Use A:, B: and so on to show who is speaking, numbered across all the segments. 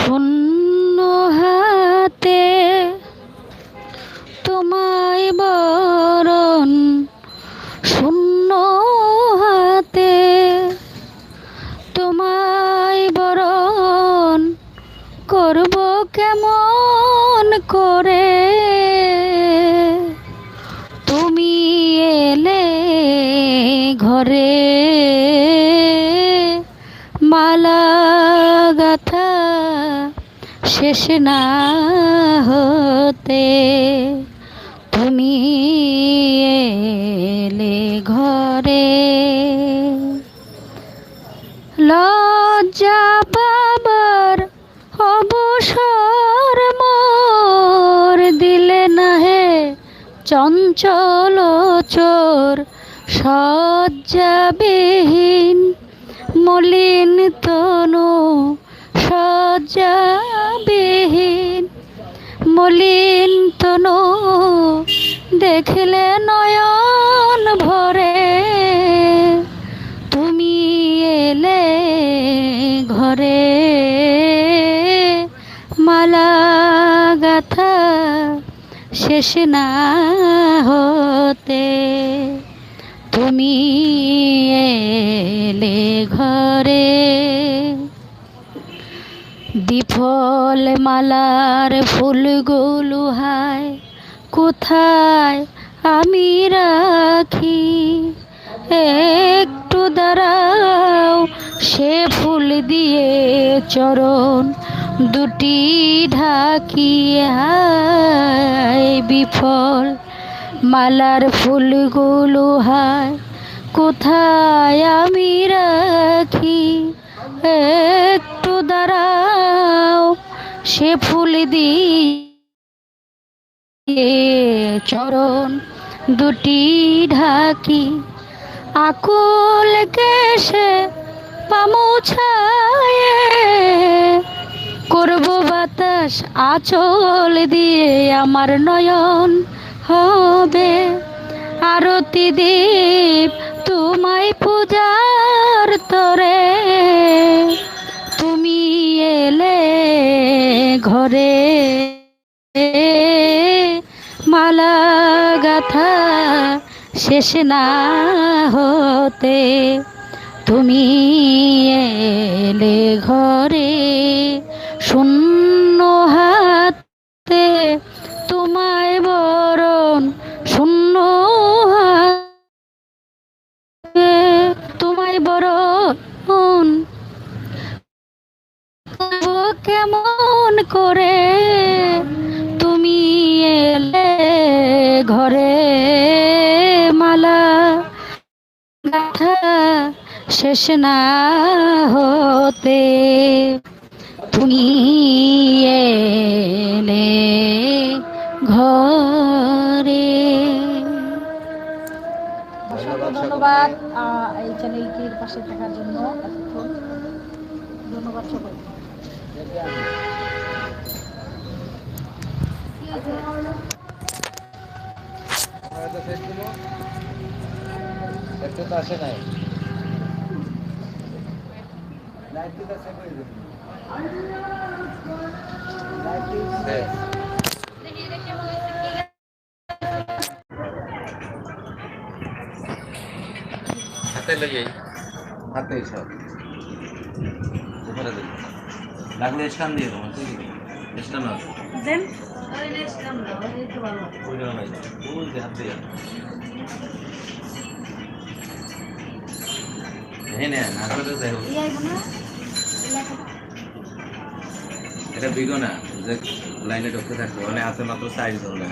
A: শূন্য হাতে তোমায় বরণ, শূন্য হাতে তোমায় বরণ করব কেমন করে। তুমি এলে ঘরে মালা গাথা শেষ না হতে। তুমি এলে ঘরে লজ্জা পাবার অবসর মোর দিলে না হে চঞ্চল চোর। শয্যাবিহীন মলিন তনু, শয্যাবিহীন মলিন তনু দেখলে নয়ন ভরে। তুমি এলে ঘরে মালা গাথা শেষ না হতে। তুমি এলে ঘরে বিফল মালার ফুলগুলো হায় কোথায় আমি রাখি। একটু দাঁড়াও সে ফুল দিয়ে চরণ দুটি ঢাকি। হায় বিফল মালার ফুলগুলো হায় কোথায় আমি রাখি। একটু দাঁড়াও সে ফুল দিয়ে চরণ দুটি ঢাকি। আকুল কেশে পামুছায়ে করব বাতাস আঁচল দিয়ে। আমার নয়ন হবে আরতি দীপ তোমায় পূজার তরে। তুমি এলে ঘরে মালা গাথা শেষ না হতে। তুমি এলে ঘরে শূন্য হাতে তোমায় বরণ, শূন্য হাতে তোমায় বরণ কেমন করে। তুমি এলে ঘরে মালা গাথা শেষ না হতে। তুমি এলে ঘরে।
B: অসংখ্য ধন্যবাদ এই চ্যানেলটির পাশে থাকার জন্য। এতক্ষণ ধন্যবাদ সকলকে।
C: আসে নাই হাতে লেগে হাতে সব লাগলে স্টান দিয়ে দেবো। স্টান দেন হাত দিয়ে এটা বিগো না যে লাইনে ঢুকতে থাকবে মানে আছে মাত্র সাইজ ধরবে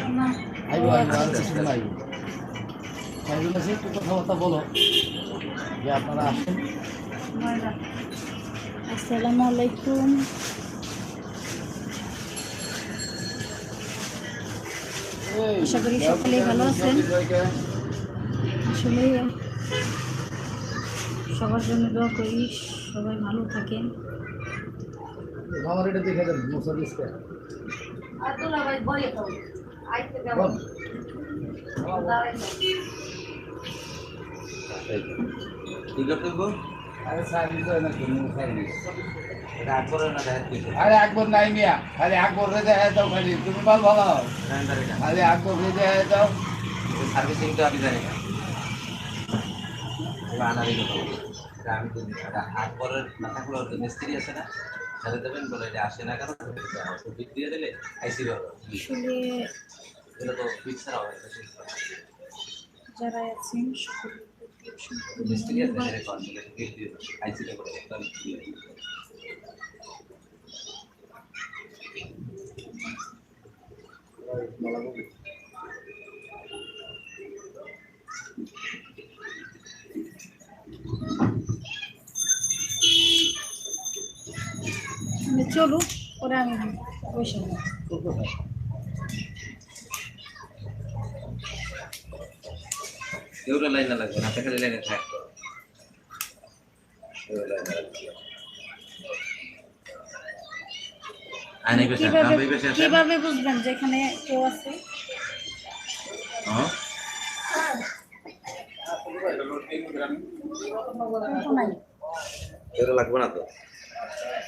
D: কথাবার্তা বলো যে আপনারা আসেন।
B: আসসালামু আলাইকুম। আশা করি সকলেই ভালো আছেন। আসলে সবার জন্য দোয়া করি, সবাই ভালো থাকেন।
D: আমার এটা দেখে দেন মুসাদিসকে
C: কি করতে
D: আরে সার্ভিস হয় না কোনো সার্ভিস।
C: এটা আকবরের না দেখার কিছু
D: আরে আকবর নাই মিয়া, খালি আকবর রে দেখা দাও, খালি তুমি মাল ভালো
C: জানি না
D: খালি আকবর রে দেখা দাও।
C: সার্ভিসিং তো আমি জানি না এবার আনারই কথা এটা আমি তো আকবরের না থাকলে ওর যে মিস্ত্রি আছে না সাথে দেবেন বলে এটা আসে না কেন তো বিট দিয়ে দিলে আইসি ভালো
B: আসলে
C: এটা তো বিট ছাড়া হয় না
B: যারা আছেন সকলকে
C: মিস্ত্রি আছে সেটা কন বিট দিয়ে আইসি টা করে একদম দিয়ে
B: চলুন ওরা আমি বসে
C: এগুলো লাইন না লাগবে না খালি লাইনে থাকবে আইনে বেশি
B: কিভাবে
C: আমি বেশি আছে
B: কিভাবে বুঝবেন যে এখানে কেউ আছে?
C: হ্যাঁ
B: তো নাই।
C: তেরো লাগবে না তো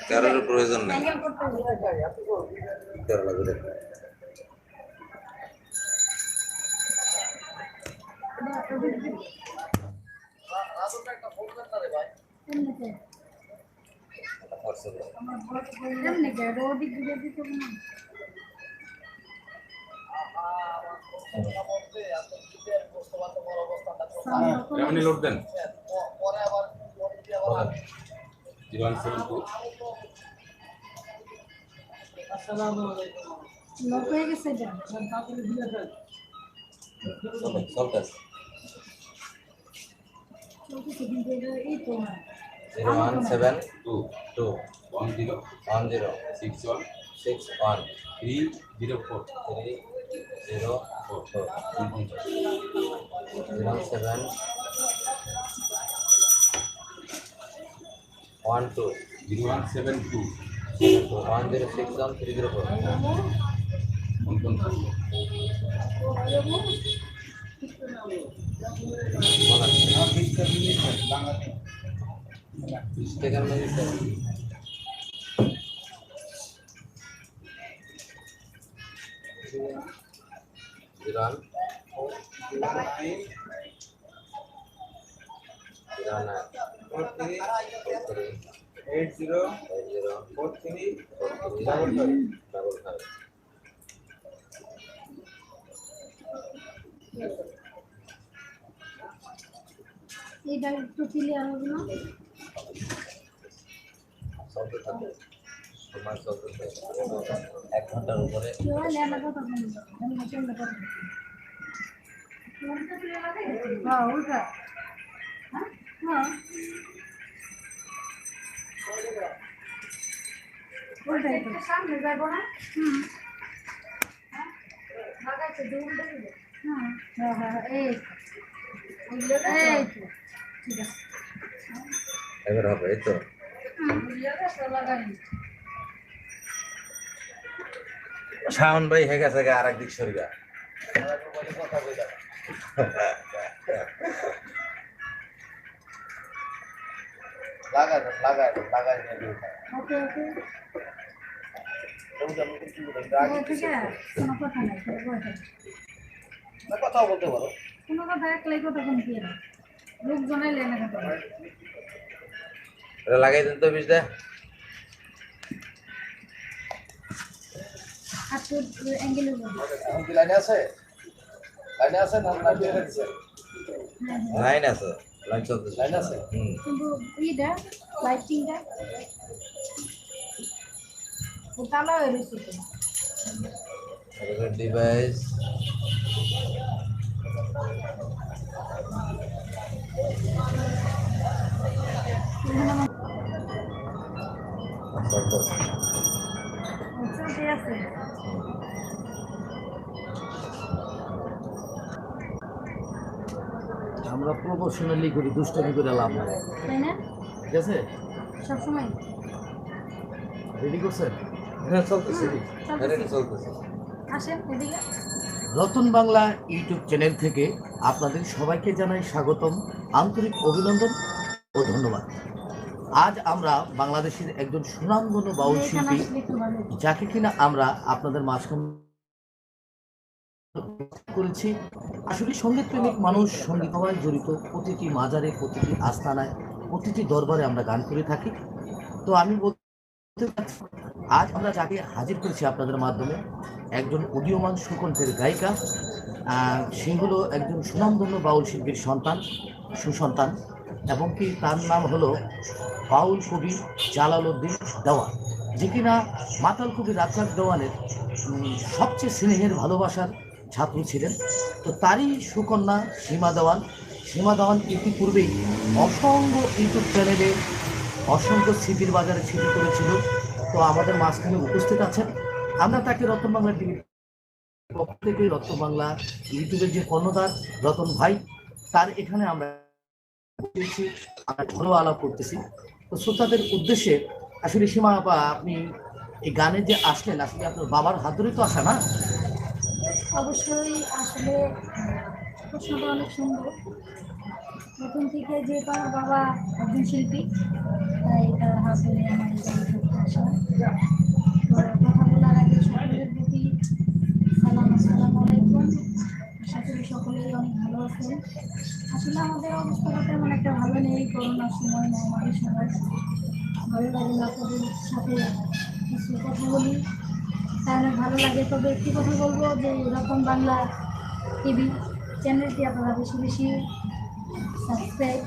C: তেরোর প্রয়োজন নেই
B: অ্যাঙ্গেল করতে হবে।
C: তেরো লাগবে
B: এমনিতে। এমনিতে, এটা ওদিক দিয়ে দিতে হবে না।
E: আপনি লোড দেন 0172
B: লক হয়ে গেছে এটা।
C: চলতেছে
B: চলতেছে কিন্তু এটা এই তো না।
C: 0172
E: 10
C: 10
E: 61
C: 61
E: 304
C: 304 07 12
E: 0172
C: 1061 304 টাকার মধ্যে জিরান জিরান 8043
B: এইটা একটু ক্লিয়ার হবে না?
C: চলতে থাকে সময় চলতে থাকে 1 ঘন্টার উপরে
B: কেউ লেলা কথা বলবে। আমি চলে করব। হ্যাঁ, ওটা। হ্যাঁ। ওটাই তো। সামনে যাবো না? হুম। লাগাইছে দূর দেখবে। হ্যাঁ, হ্যাঁ, এই তো। এই তো। ঠিক আছে।
C: এবার হবে এই তো
B: লাগাই।
C: শাওন ভাই হয়ে গেছে আর একদিক সরিয়া
D: লাগাই
B: ওকে, ওকে। ঠিক আছে, কোনো কথা নাই, কোনো কথা নাই।
D: কথাও বলতে পারো।
B: কোনো কথা একলাই কথা কোন কি না, লোক জনাইলে না কথা।
C: এটা লাগাই দেন তো বিশটা
B: আর তোর অ্যাঙ্গেলের মধ্যে
D: এখন কি লাইনে আছে? লাইনে আছে না লাইন দিয়ে রাখছে?
C: লাইন আছে লাইন চলতেছে
D: লাইন আছে?
B: কিন্তু ইটা লাইটিংটা ও তালা হয়ে রয়েছে তো।
C: ডিভাইস
B: চলতে আছে।
D: আমরা প্রফেশনালি করি, দুষ্টামি করে লাভ নাই।
B: তাই না?
D: ঠিক আছে,
B: সবসময়
D: রেডি করছেন?
C: হ্যাঁ চলতেছে চলতেছে
B: আসেন এদিকে।
D: রতন বাংলা ইউটিউব চ্যানেল থেকে আপনাদের সবাইকে জানাই স্বাগতম, আন্তরিক অভিনন্দন ও ধন্যবাদ।
F: আজ আমরা বাংলাদেশের একজন সুনামধন্য বাউল শিল্পী, যাকে কিনা আমরা আপনাদের মাঝখানে করেছি। আসলে সঙ্গীত প্রেমিক মানুষ সঙ্গীত হওয়ায় জড়িত, প্রতিটি মাজারে, প্রতিটি আস্তানায়, প্রতিটি দরবারে আমরা গান করে থাকি। তো আমি বলতে চাচ্ছি, আজ আমরা যাকে হাজির করেছি আপনাদের মাধ্যমে, একজন উদীয়মান সুকণ্ঠের গায়িকা। সে হলো একজন সুনামধন্য বাউল শিল্পীর সন্তান, সুসন্তান, এবং কি তার নাম হলো বাউল কবি জালালউদ্দিন দেওয়ান, যে কিনা মাতাল কবি রাজ্জাক দেওয়ানের সবচেয়ে স্নেহের ভালোবাসার ছাত্র ছিলেন। তো তারই সুকন্যা সীমা দেওয়ান। সীমা দেওয়ান ইতিপূর্বেই অসংখ্য ইউটিউব চ্যানেলে অসংখ্য সিপির বাজারে ছিটি করেছিল। তো আমাদের মাঝখানে উপস্থিত আছেন। আমরা তাকে রতন বাংলা টিভি পক্ষ থেকে, রতন বাংলা ইউটিউবের যে কর্ণধার রতন ভাই, তার এখানে আমরা ভালো আলাপ করতেছি। তো শ্রোতাদের উদ্দেশ্যে আসলে সীমা আপা, আপনি এই গানে যে আসলেন, আসলে আপনার বাবার হাত ধরেই তো আসা না?
B: অবশ্যই, আসলে প্রশ্নটা অনেক সুন্দর। প্রথম থেকে যেহেতু আমার বাবা একজন শিল্পী, তাই তার হাত ধরে আমার এই গান করতে আসা। তো কথা বলার আগে সকলের প্রতি সালাম, আসসালামু আলাইকুম। আশা করি সকলেই অনেক ভালো আছেন। আসলে আমাদের অবস্থাটা তেমন একটা ভালো নেই, করোনার সময়, মহামারীর সময়। ভালো লাগে না, আপনাদের সাথে কিছু কথা বলি, তাই অনেক ভালো লাগে। তবে একটি কথা বলবো যে রতন বাংলা টিভি চ্যানেলটি আপনারা বেশি বেশি সাবস্ক্রাইব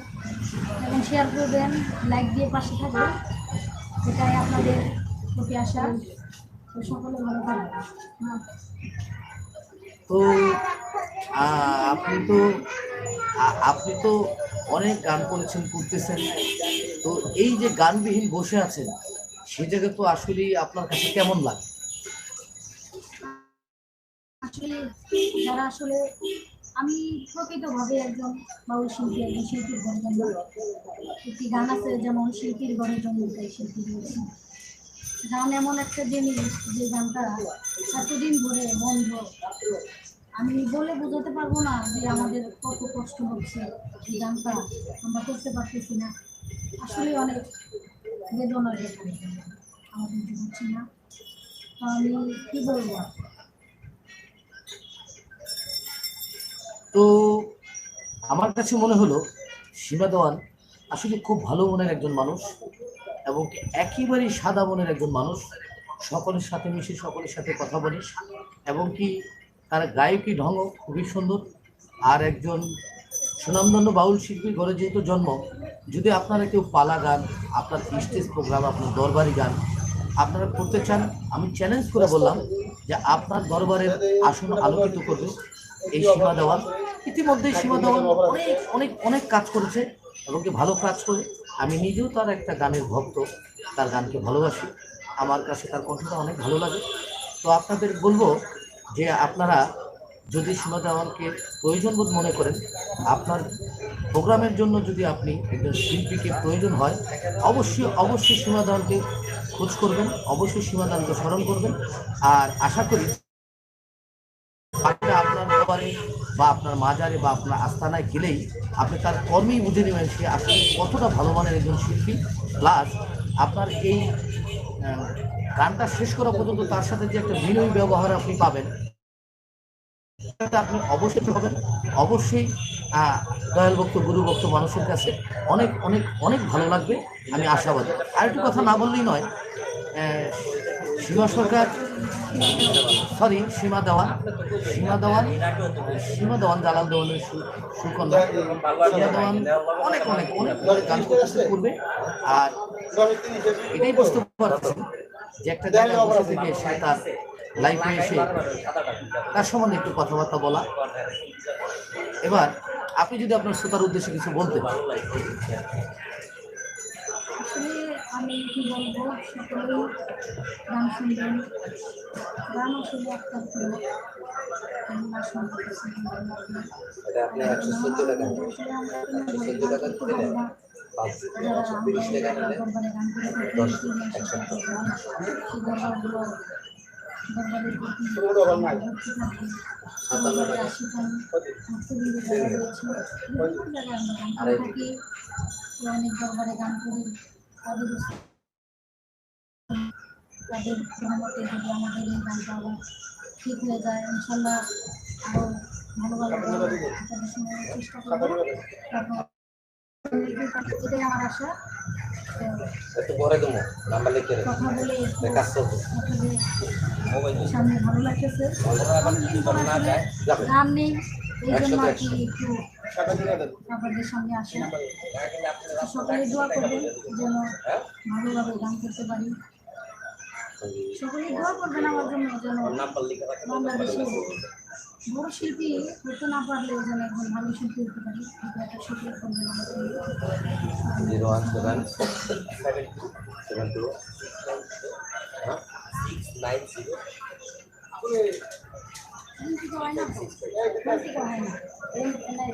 B: এবং শেয়ার করবেন, লাইক দিয়ে পাশে থাকবেন, এটাই আপনাদের প্রতি আশা। তো সকলে ভালো থাকবেন।
F: তো আপনি তো অনেক গান করেছেন, করতেছেন। তো এই যে গানবিহীন বসে আছেন, সে জায়গায় তো আসলে আপনার কাছে কেমন লাগে?
B: আসলে যারা আসলে আমি প্রকৃতভাবে একজন বাউল শিল্পী, একজন শিল্পীর ঘরে জন্ম। একটি গান আছে, যেমন শিল্পীর ঘরে জন্ম তাই শিল্পী হয়েছি। গান এমন একটা জিনিস, যে গানটা এতদিন ধরে বন্ধ, আমি বলে বোঝাতে পারবো না যে আমাদের কত কষ্ট হচ্ছে। এই গানটা আমরা করতে পারতেছি না, আসলে অনেক বেদনার ব্যাপার, আমাদের হচ্ছে না। তো আমি কি বলবো,
F: তো আমার কাছে মনে হলো সীমা দেওয়ান আসলে খুব ভালো মনের একজন মানুষ, এবং একেবারেই সাদা মনের একজন মানুষ। সকলের সাথে মিশে, সকলের সাথে কথা বলে, এবং কি তার গায়কী ঢঙ্গ খুবই সুন্দর। আর একজন সুনামধন্য বাউল শিল্পীর ঘরে যেহেতু জন্ম, যদি আপনারা কেউ পালা গান, আপনার স্টেজ প্রোগ্রাম, আপনার দরবারি গান আপনারা করতে চান, আমি চ্যালেঞ্জ করে বললাম যে আপনার দরবারের আসন আলোকিত করবে এই সীমা দেওয়ান। ইতিমধ্যেই সীমা দেওয়ান অনেক অনেক অনেক কাজ করেছে, এবং কি ভালো কাজ করে। আমি নিজেও তার একটা গানের ভক্ত, তার গানকে ভালোবাসি, আমার কাছে তার কণ্ঠটা অনেক ভালো লাগে। তো আপনাদের বলবো যে আপনারা যদি সীমা দেওয়ানকে প্রয়োজন বোধ মনে করেন, আপনার প্রোগ্রামের জন্য যদি আপনি একজন শিল্পীকে প্রয়োজন হয়, অবশ্যই অবশ্যই সীমা দেওয়ানকে খোঁজ করবেন, অবশ্যই সীমা দেওয়ানকে স্মরণ করবেন। আর আশা করি আপনার ব্যাপারে বা আপনার মাজারে বা আপনার আস্তানায় গেলেই আপনি তার কর্মেই বুঝে নেবেন সে আসলে কতটা ভালো মানের একজন শিল্পী। প্লাস আপনার এই গানটা শেষ করা পর্যন্ত তার সাথে যে একটা বিনয়ী ব্যবহার আপনি পাবেন, আপনি অবশ্যই হবেন। অবশ্যই দয়াল ভক্ত, গুরু ভক্ত মানুষের কাছে অনেক অনেক অনেক ভালো লাগবে, আমি আশাবাদী। আরেকটু কথা না বললেই নয়, সীমা সরকার, সরি সীমা দেওয়ান জালাল দেওয়ানের সুকন্যা সীমা দেওয়ান অনেক অনেক অনেক গান করতেছে পূর্বে। আর এটাই বুঝতে পারছি যে একটা জায়গায় বসে থেকে সে তার লাইফে এসে তার সম্বন্ধে একটু কথাবার্তা বলা। এবার আপনি যদি আপনার শ্রোতার উদ্দেশ্যে কিছু বলতেন।
B: আসলে আমি কি বলবো, সকলেই গান শুনবেন। গান আসলে একটা
C: এটা আপনি 114 টাকা, 114 টাকা দিলে 520 টাকা নিলে 10
B: অনেক দরবারে গান করি, তাদের তাদের সহমতে যদি আমাদের এই গানটা আবার ঠিক হয়ে যায় ইনশাল্লাহ আরও ভালো ভালো গান আপনাদের শোনানোর চেষ্টা করবো। তারপর এটাই আমার আশা। তো
C: একটু পরে দেবো নাম্বার লিখে রেখে
B: কথা বলে
C: কাজ করবো
B: আপনাদের
C: মোবাইল
B: সামনে ভালো লাগতেছে।
C: না যায় যাবে
B: গান নেই এই জন্য আর কি
C: 100
B: একটু আপনাদের সামনে আসে। সকলে দোয়া করবেন যেন ভালোভাবে গান করতে পারি। সকলে দোয়া করবেন আমার জন্য যেন
C: নাম্বার লিখে রাখেন
B: বাংলাদেশে বড় শিল্পী হতে না পারলেও যেন একজন ভালো শিল্পী হতে পারি এটা একটা সুযোগ করবেন আমাকে।
C: 01772 690
B: কিন্তু হয় না তো, কিন্তু হয় না এই নাই।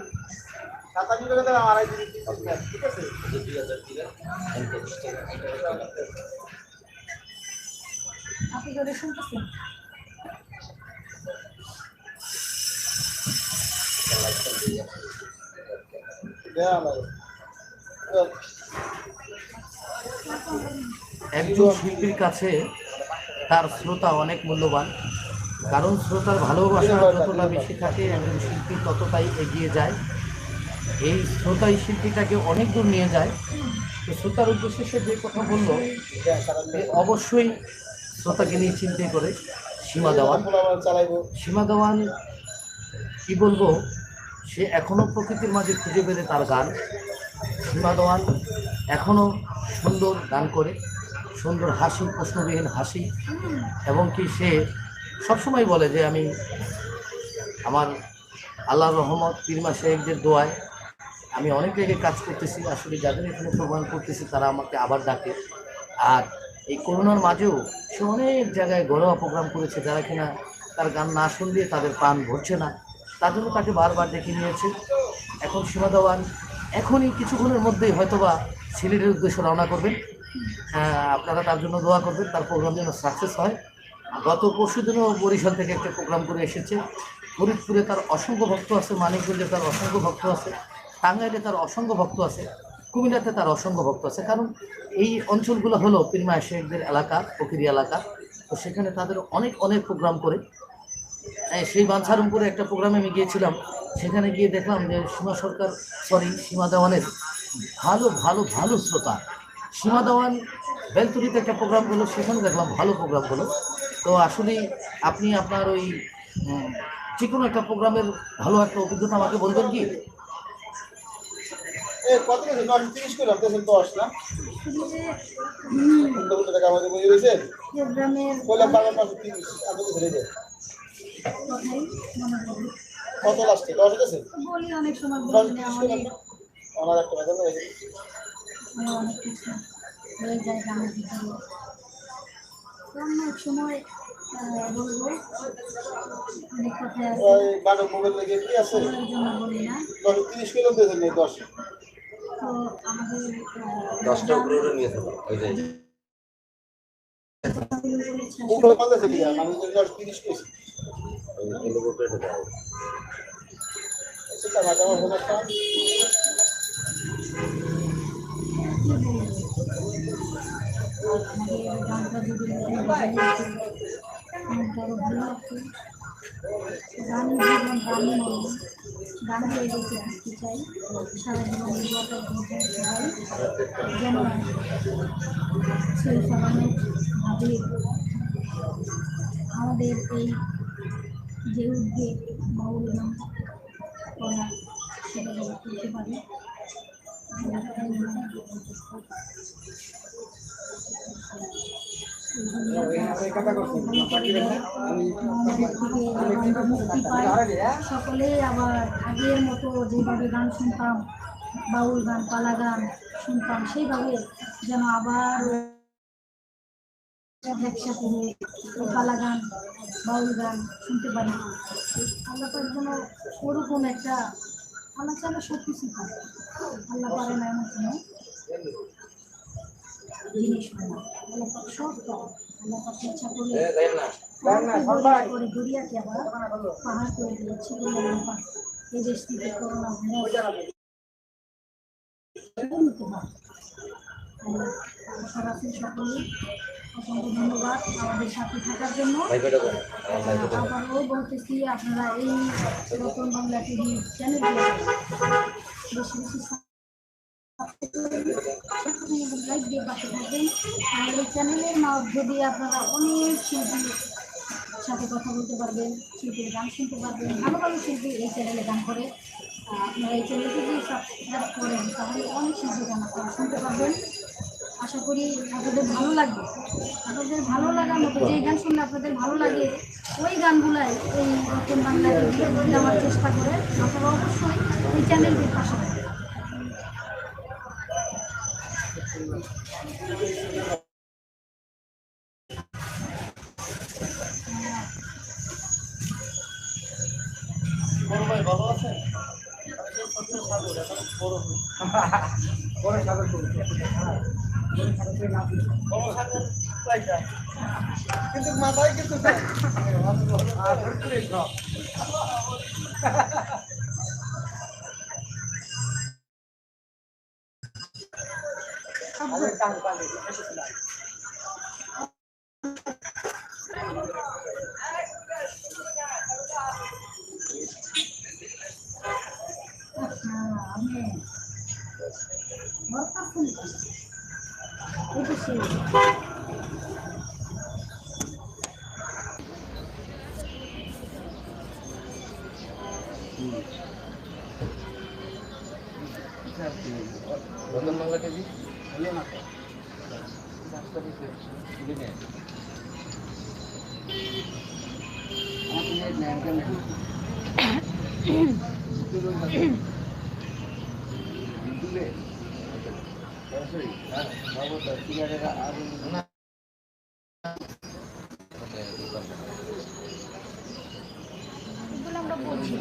C: 2000 দিলেন
B: আপনি কি ওটা শুনতেছেন?
F: একজন শিল্পীর কাছে তার শ্রোতা অনেক মূল্যবান, কারণ শ্রোতার ভালোবাসা যতটা বেশি থাকে একজন শিল্পী ততটাই এগিয়ে যায়। এই শ্রোতাই শিল্পীটাকে অনেক দূর নিয়ে যায়। তো শ্রোতার উদ্দেশ্যে সে যে কথা বলল সে অবশ্যই শ্রোতাকে নিয়ে চিন্তা করে। সীমা দেওয়ান, সীমা দেওয়ান কী বলবো, সে এখনও প্রকৃতির মাঝে খুঁজে পেলে তার গান। সীমা দেওয়ান এখনও সুন্দর গান করে, সুন্দর হাসি, প্রশ্নবিহীন হাসি, এবং কি সে সবসময় বলে যে আমি আমার আল্লাহর রহমত পীর মাশায়েখদের দোয়ায় আমি অনেক জায়গায় কাজ করতেছি। আসলে যাদের এখানে প্রোগ্রাম করতেছি তারা আমাকে আবার ডাকে। আর এই করোনার মাঝেও সে অনেক জায়গায় ঘরোয়া প্রোগ্রাম করেছে, যারা কিনা তার গান না শুনলে তাদের প্রাণ ভরছে না, তার জন্য তাকে বারবার ডেকে নিয়েছে। এখন সীমা দেওয়ান এখনই কিছুক্ষণের মধ্যেই হয়তোবা সিলেটের উদ্দেশ্যে রওনা করবেন। আপনারা তার জন্য দোয়া করবেন, তার প্রোগ্রাম যেন সাকসেস হয়। গত পরশু দিনও বরিশাল থেকে একটা প্রোগ্রাম করে এসেছে। ফরিদপুরে তার অসংখ্য ভক্ত আছে, মানিকগঞ্জে তার অসংখ্য ভক্ত আছে, টাঙ্গাইলে তার অসংখ্য ভক্ত আছে, কুমিল্লাতে তার অসংখ্য ভক্ত আছে। কারণ এই অঞ্চলগুলো হলো পীর মাশায়েখদের এলাকা, ফকিরি এলাকা। তো সেখানে তাদের অনেক অনেক প্রোগ্রাম করে। সেই বাঞ্ছারামপুরে একটা প্রোগ্রামে আমি গিয়েছিলাম, সেখানে গিয়ে দেখলাম যে সীমা দেওয়ানের ভালো ভালো ভালো শ্রোতা। সীমা দেওয়ান বেলতুরিতে একটা প্রোগ্রাম হলো, সেখানে দেখলাম ভালো প্রোগ্রাম হলো। তো আসলেই আপনি আপনার ওই যে কোনো একটা প্রোগ্রামের ভালো একটা অভিজ্ঞতা আমাকে বলবেন কি?
D: কত 30 করে আপনাদের 10 না টাকা আমাদের বুঝে দিয়েছে
B: প্রোগ্রামের
D: বললাম 1230 আপনাদের ধরে দেয়
B: কথাই মনে করি
D: কত লাস্টে 10 আছে
B: বলি অনেক সময় বলি না অনেক
D: আমার একটা কথা না
B: অনেক কিছু হয়ে যায় গানের ভিতরে। তো আমরা এক সময় বলবো অনেক কথা আছে,
D: ওই বারো মোবাইল লাগে কি আছে
B: সময়ের জন্য বলি না।
D: 30 কিলো দিয়ে দেন 10
B: তো আমাদের
C: 10টা উপরে নিয়ে যাবো ওই যে
D: উপরে কত আছে দিয়া মানে 30 কেজি
C: এই লোগোটা দাও
D: সেটা ভাষা আমার ফোন একটা
B: আমাদের গানটা যদি আরো ভালো লাগতো। গান জীবন গানই নয়, গান হয়ে গেছে থাকতে চাই সারা জীবন নির্বাচন করতে চাই যেন সেই সালামের ভাবে আমাদের এই যে উদ্বেগ বাউল গান করা সেটা যেন করতে পারি। সকলেই আবার আগের মতো যেভাবে গান শুনতাম, বাউল গান পালা গান শুনতাম, সেইভাবে যেন আবার একসাথে পালা গান বাউল গান শুনতে পারি। আল্লাহ পাক যেন ওরকম একটা আল্লাহ চালা সব কিছু পারে, আল্লাহ পারে না এমন কোনো জিনিস হয় না। আল্লাহ পাক সব পারে, আল্লাহ পাক ইচ্ছা করলে করে দরিয়াকে আবার পাহাড় করে দিয়েছে। এই দেশ থেকে করোনা ভাইরাস আপনারা আছেন সকলেই, অসংখ্য ধন্যবাদ আমাদের সাথে থাকার জন্য। আবারও বলতেছি, আপনারা এই রতন বাংলা টিভি চ্যানেলটি বেশি বেশি লাইক দিয়ে পাশে থাকবেন। আর এই চ্যানেলের মধ্যে দিয়ে আপনারা অনেক শিল্পীর সাথে কথা বলতে পারবেন, শিল্পীর গান শুনতে পারবেন। ভালো ভালো শিল্পী এই চ্যানেলে গান করে। আপনারা এই চ্যানেলটি যদি সাবস্ক্রাইব করেন তাহলে অনেক শিল্পীর গান আপনারা শুনতে পারবেন। আশা করি আপনাদের ভালো লাগবে। আপনাদের ভালো লাগার মতো যেই গান শুনলে আপনাদের ভালো লাগে ওই গানগুলাই এই নতুন বাংলা টিভি দেওয়ার চেষ্টা করে। আপনারা অবশ্যই এই চ্যানেলটির পাশে থাকবেন।
D: বড় ভাই ভালো আছে? বড় সাগর কিন্তু মাথায় কিন্তু
B: আমি এটা সেই
D: রতন বাংলা টিভি
B: এগুলো আমরা বলছি।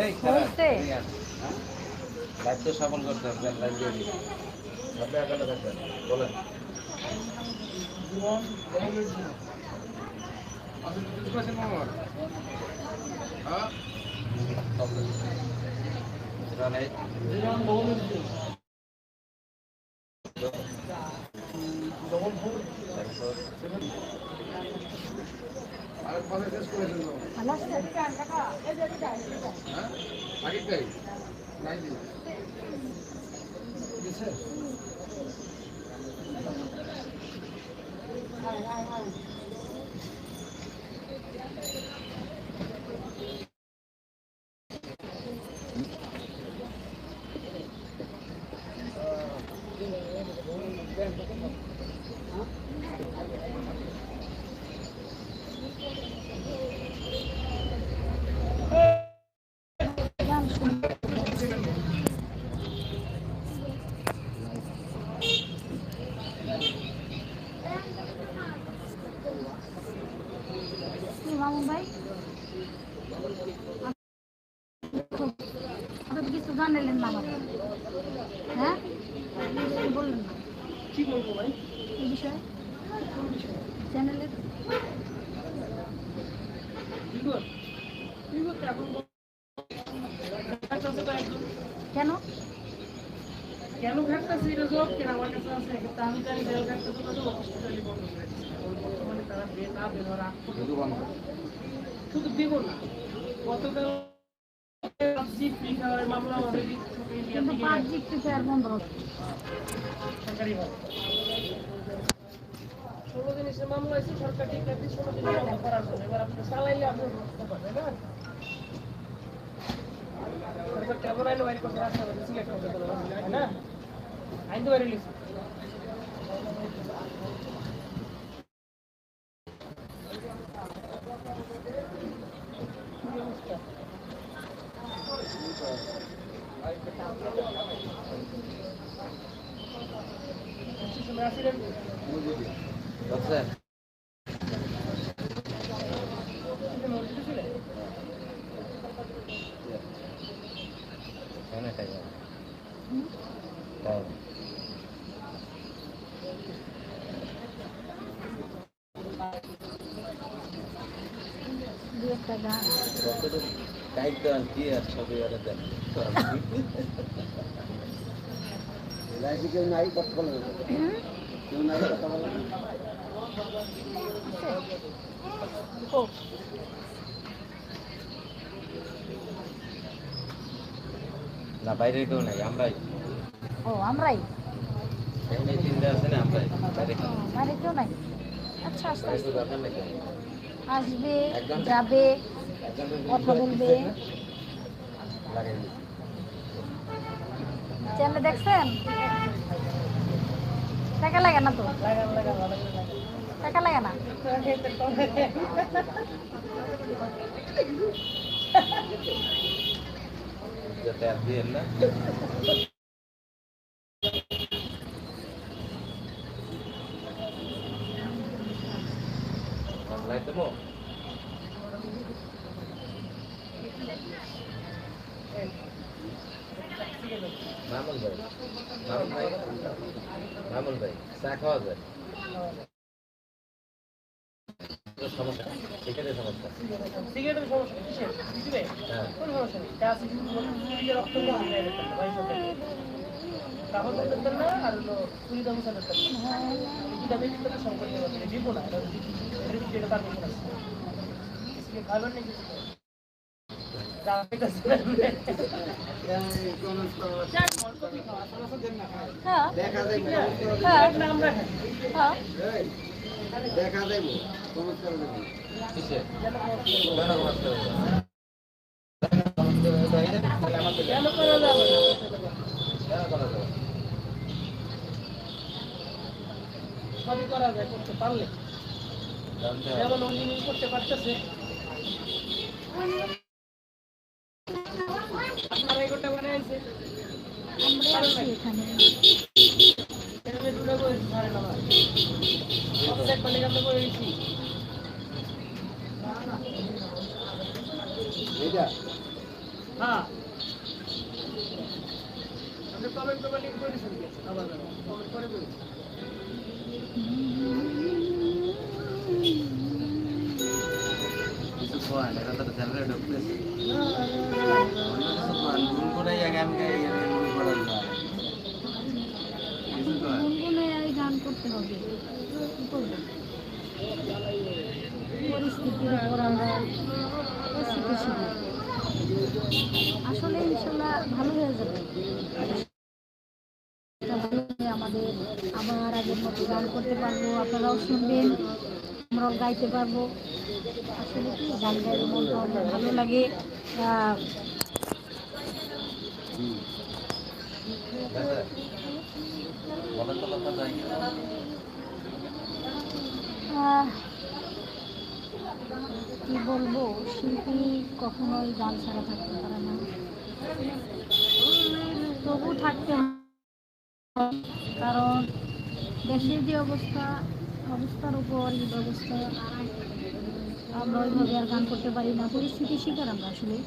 C: এই
B: হয়েছে?
C: দায়িত্ব সফল করতে হবে, দায়িত্ব দিয়ে বলেন।
B: ভালো আছে? কি মামুন ভাই, আপনি তো কিছু জানালেন না আমাকে, হ্যাঁ কিছু বললেন না।
D: কি বলবো ভাই?
B: এই বিষয়ে চ্যানেলের কেন
G: কেন ঘাটতেছে এটা জবাব কেন আমার কাছে আছে, কিন্তু আমি জানি রেল ঘাটতেছে তো হসপিটালে বন্ধ করে দিচ্ছে। বর্তমানে তারা না বের হওয়ার আগ পর্যন্ত শুধু দিব না, গতকাল পাবজি ফ্রি ফায়ার মামলা অলরেডি ইন্ডিয়া
B: কিন্তু
G: থেকে
B: পাবজি ফ্রি ফায়ার বন্ধ হবে।
G: সরকারিভাবে 16 জিনিসের মামলা হয়েছে, সরকার ঠিক আছে 16 দিন বন্ধ করার জন্য। এবার আপনি চালাইলে আপনি বুঝতে পারবেন না, সরকার কেমন আইন বাইর করতে রাস্তা সিলেক্ট করতে পারবে না, আইন তো বাইরে লিখছে।
B: একটা গান।
C: দায়িত্ব আর কি আর সবই ওরা দেন কেউ নাই কথা বলে কেউ নাই কথা বলে
B: ও
C: না বাইরে কেউ নাই আমরাই
B: ও আমরাই
C: এখানে তিনটা আছে না আমরাই বাইরে কেউ নাই।
B: বাইরে কেউ নাই। আচ্ছা আস্তে
C: বাইরে
B: আস্তে
C: তো দরকার নেই
B: আসবে, যাবে, কথা বলবে।
C: লাগাই
B: চ্যানেল দেখছেন? টাকা লাগে না তো, টাকা লাগে না।
C: যাতে আর দিয়ে না বাংলায় দেবো মামুন ভাই মামুন ভাই চা খাওয়া যায় সমস্যা সেখানে সমস্যা
G: সিগারেটের সমস্যা কিসের? দিবে?
C: হ্যাঁ
G: কোন সমস্যা নেই। যা আছে শুধু বলুন, নিজের রক্ত কম হয়ে গেছে, ভাই সব দেখে। কাগজ দেখতেন না, আর হলো সুবিধা মশা দেখতেন না। এটা বেশি তো সব করতে পারবে, দিব না, এটা যেটা তার কিছু আছে। इसके खाबर नहीं किसी को। जाते का सुन ले। चार मोड़ को भी खावा, थोड़ा सा देर ना खाए।
B: হ্যাঁ
C: দেখা যায়
B: হ্যাঁ
G: एक नाम रखे।
B: হ্যাঁ
C: দেখা যায় নমস্কার দেবো কিসে কেন নমস্কার
G: चलो करो जाओ। সবই করা যায় করতে পারলে যেমন উনি করতে পারতেছে আপনারা এগোটা বানাইছে
B: আমরা আছি এখানে।
G: এরকম দুটো করে ধরে না ভাই অবজেক্ট করলে আমরা করে দিছি হ্যাঁ আপনি কমেন্ট করে দিছেন আবার কমেন্ট করে দিন
C: কিছু কোয়া না তো চ্যানেলে ঢুকতেছে কোন কোন জায়গায় আমি মনে করা যায় কিছু কোয়া
B: গুনগুনে গান করতে হবে, কি করবো? পরিস্থিতির উপর আমরা স্থিতিশীল। আসলে ইনশাল্লাহ ভালো হয়ে যাবে। এটা ভালো হয়ে আমাদের আবার আগের মতো গান করতে পারবো, আপনারাও শুনবেন, আমরাও গাইতে পারবো। আসলে কি গান গাইলে মনটা অনেক ভালো লাগে।
C: বলেন তো কথা যায়
B: কি বলবো, শিল্পী কখনোই গান ছাড়া থাকতে পারে না, তবু থাকতে হয়। কারণ দেশের যে অবস্থার উপর এই ব্যবস্থা, আমরা ওইভাবে আর গান করতে পারি না, পরিস্থিতির শিকার আমরা আসলে।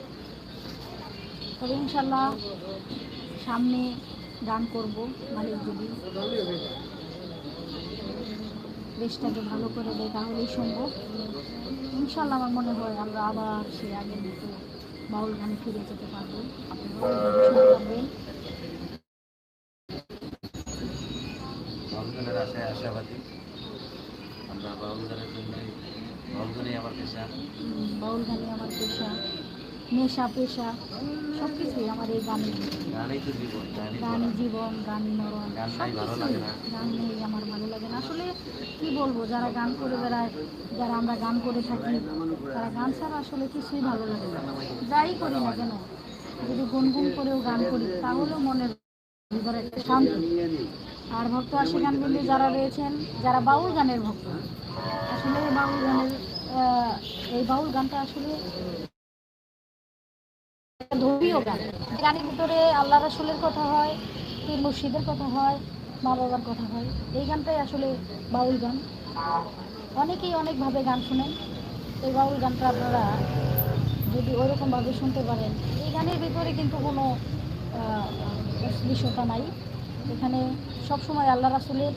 B: তবে ইনশাল্লাহ সামনে গান করব, মালিক যদি দেশটাকে ভালো করে দেয় তাহলেই সম্ভব। ইনশাল্লাহ আমার মনে হয় আমরা আবার সেই আগের মতো বাউল গানে ফিরে যেতে পারবো। আপনারা পারবেন।
C: বাউলগানের আশায় আশাবাদী আমরা বাউলগানের জন্য বাউলগানই আমার পেশা
B: বাউল গানে আমার পেশা, নেশা পেশা সব কিছুই আমার এই গানে।
C: গানই তো জীবন গানই
B: গান জীবন, গান মরণ,
C: গান
B: সব
C: নাই ভালো
B: কিছুই।
C: লাগে না।
B: গান নেই আমার ভালো লাগে না। আসলে কি বলবো, যারা গান করে বেড়ায়, যারা আমরা গান করে থাকি, তারা গান ছাড়া আসলে কিছুই ভালো লাগে না। যাই করি না কেন, যদি গুনগুন করেও গান করি তাহলেও মনের ভিতরে একটা শান্তি। আর ভক্ত আসে গানগুলি যারা রয়েছেন, যারা বাউল গানের ভক্ত, আসলে বাউল গানের এই বাউল গানটা আসলে ধর্মীয় গান। গানের ভিতরে আল্লাহ রাসূলের কথা হয়, পীর মুর্শিদের কথা হয়, মা বাবার কথা হয়। এই গানটাই আসলে বাউল গান। অনেকেই অনেকভাবে গান শুনেন, এই বাউল গানটা আপনারা যদি ওইরকমভাবে শুনতে পারেন, এই গানের ভিতরে কিন্তু কোনো অশ্লীলতা নাই। এখানে সবসময় আল্লাহ রাসূলের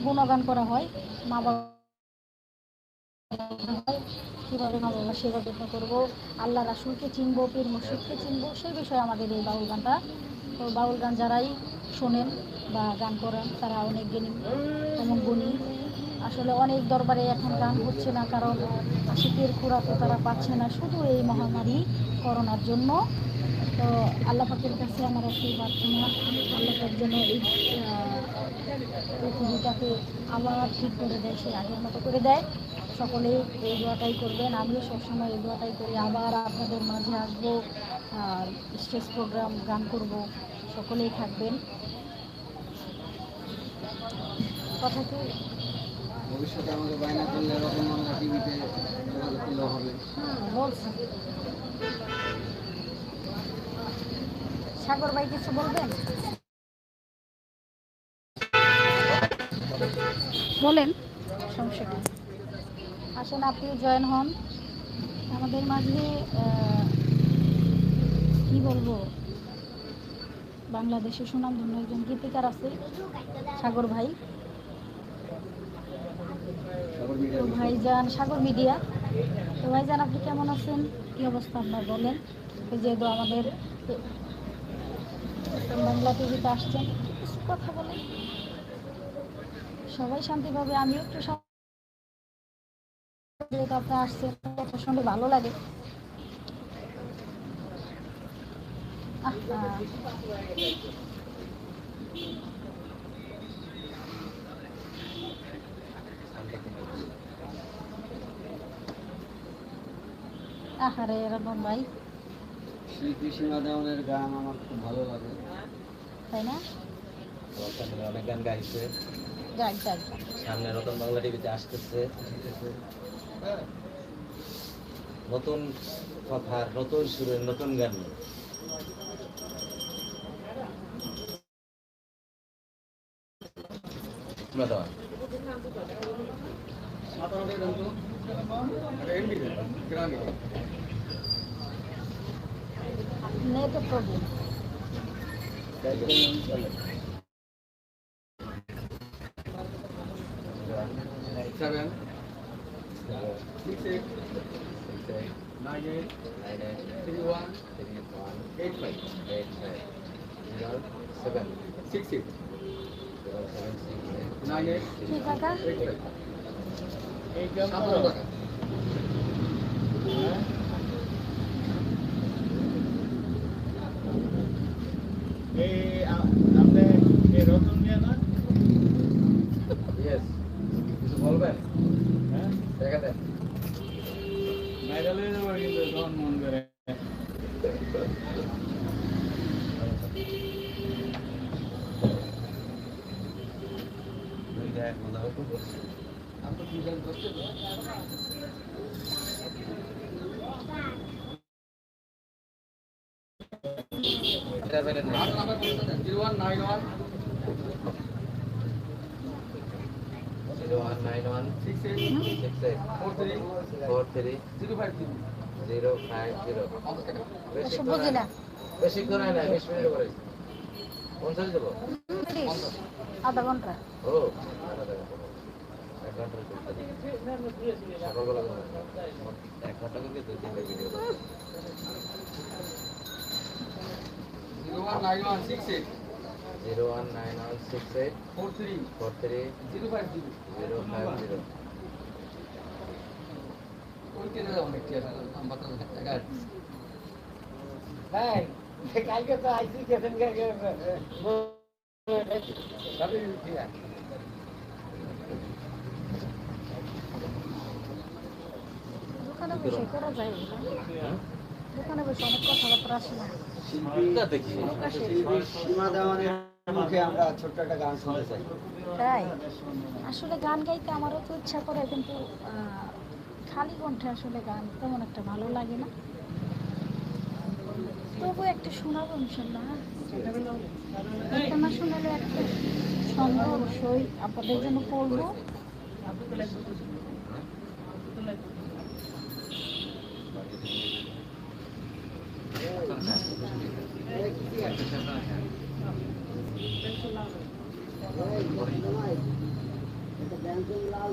B: গুণগান করা হয়, মা বাবা হয় কীভাবে মা বাবার সেবা যত্ন করবো, আল্লাহ রাসুলকে চিনবো, পীর মুর্শিদকে চিনবো, সেই বিষয়ে আমাদের এই বাউল গানটা। তো বাউল গান যারাই শোনেন বা গান করেন তারা অনেক জ্ঞানী এবং গুণী। আসলে অনেক দরবারে এখন গান হচ্ছে না, কারণ আশিকের খুরাকে তারা পাচ্ছে না, শুধু এই মহামারী করোনার জন্য। তো আল্লাহ পাকের কাছে আমার একটাই প্রার্থনা, আল্লাহ পাক যেন এই পৃথিবীটাকে আবার ঠিক করে দেয়, সে আগের মতো করে দেয়। সকলেই এই দোয়াটাই করবেন, আমিও সবসময় এই দোয়াটাই করি। আবার আপনাদের মাঝে আসবো, আর স্টেজ প্রোগ্রাম গান করব, সকলেই থাকবেন। কথা কি
H: ভবিষ্যতে আমাকে বায়না করলে এরকম আমরা টিভিতে যোগাযোগ করলেও হবে।
B: বলছি সাগর ভাই কিছু বলবেন? বলেন, সমস্যা নেই, আসেন আপনিও জয়েন হন আমাদের মাঝে। কি বলবো, বাংলাদেশের সুনামধন্য একজন গীতিকার আছে সাগর ভাই। তো ভাইজান সাগর মিডিয়া, তো ভাইজান আপনি কেমন আছেন, কি অবস্থা আপনার বলেন? যেহেতু আমাদের বাংলা টিভিতে আসছেন, কিছু কথা বলেন। সবাই শান্তি পাবে, আমিও একটু যেহেতু আপনি আসছেন, কথা শুনলে ভালো লাগে। আহারে রতন ভাই,
H: শ্রীকৃষ্ণ দেওয়ানের গান আমার খুব ভালো লাগে,
B: তাই না?
C: অনেক গান গাইছে,
B: যাক যাক,
C: সামনে রতন বাংলা টিভিতে আসতেছে। নতুন কথার, নতুন সুরের, নতুন গান।
B: Net problem. কি কাকা?
C: কিছু বলবেন? দেখা দেন।
B: বুঝি না,
C: বেশিক্ষণ হয় না, 20 মিনিট পরে 50 দেবো।
B: আধা ঘন্টা।
C: ও 1 ঘন্টা সকালবেলা 1 ঘন্টা কিন্তু 2-3টা ভিডিও।
H: 019168
C: 019168 43 050।
H: কালকে তো আইসি কেছেন
B: দোকানে বসে করা যায়, দোকানে বসে অনেক কথাবার্তা আসে না।
C: দেখি
H: সীমা দেওয়ানের মুখে আমরা ছোট্ট একটা গান শুনতে চাই।
B: তাই আসলে গান গাইতে আমারও তো ইচ্ছা করে, কিন্তু খালি কণ্ঠে আসলে গান তেমন একটা ভালো লাগে না। তবু একটা শোনাবো ইনশাল্লাহ। একটা না শোনালে একটা ছন্দ অবশ্যই আপনাদের জন্য পড়বো।
H: লাল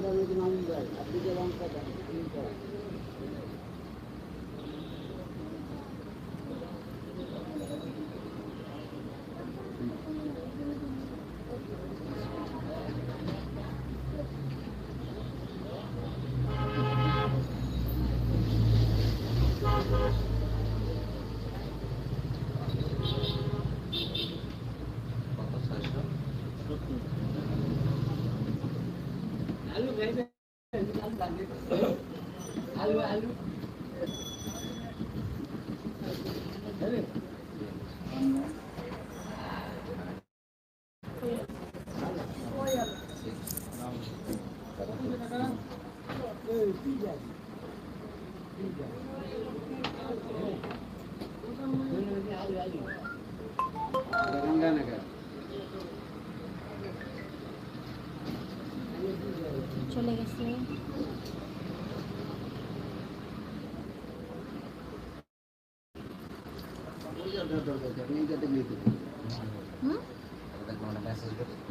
B: চলে গেছে। হুম
C: মেসেজ করতে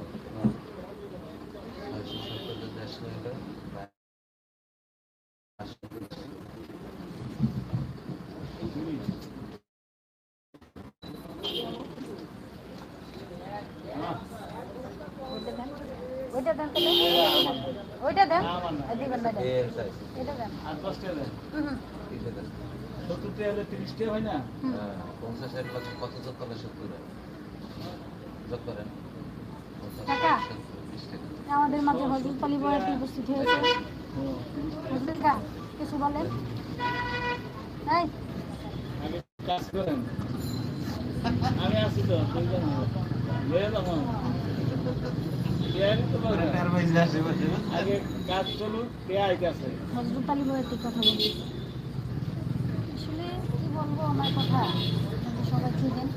B: ওইটা দেন তো, ওইটা দেন, দিবেন না, এটা দেন।
H: আর 10 টাকা দেন।
B: হুম
H: 70 টাকা হলে 30 টাকা হয় না?
C: 50,000 লক্ষ কত যোগ করলে 70 যোগ করেন
B: টাকা?
C: 20 টাকা।
B: আমাদের মাঝে হজরত আলী বয়াতি উপস্থিত হয়েছে। হজরত কা কিছু বলেন? এই
H: আগে কাজ করেন। আমি আছি তো, দুইজন লয়ে তখন আগে কাজ চলুক, কে আইতাছে?
B: হজরত আলী বয়াতির কথা বলি। আসলে কি বলবো ওনার কথা, আপনারা সবাই চিনেন,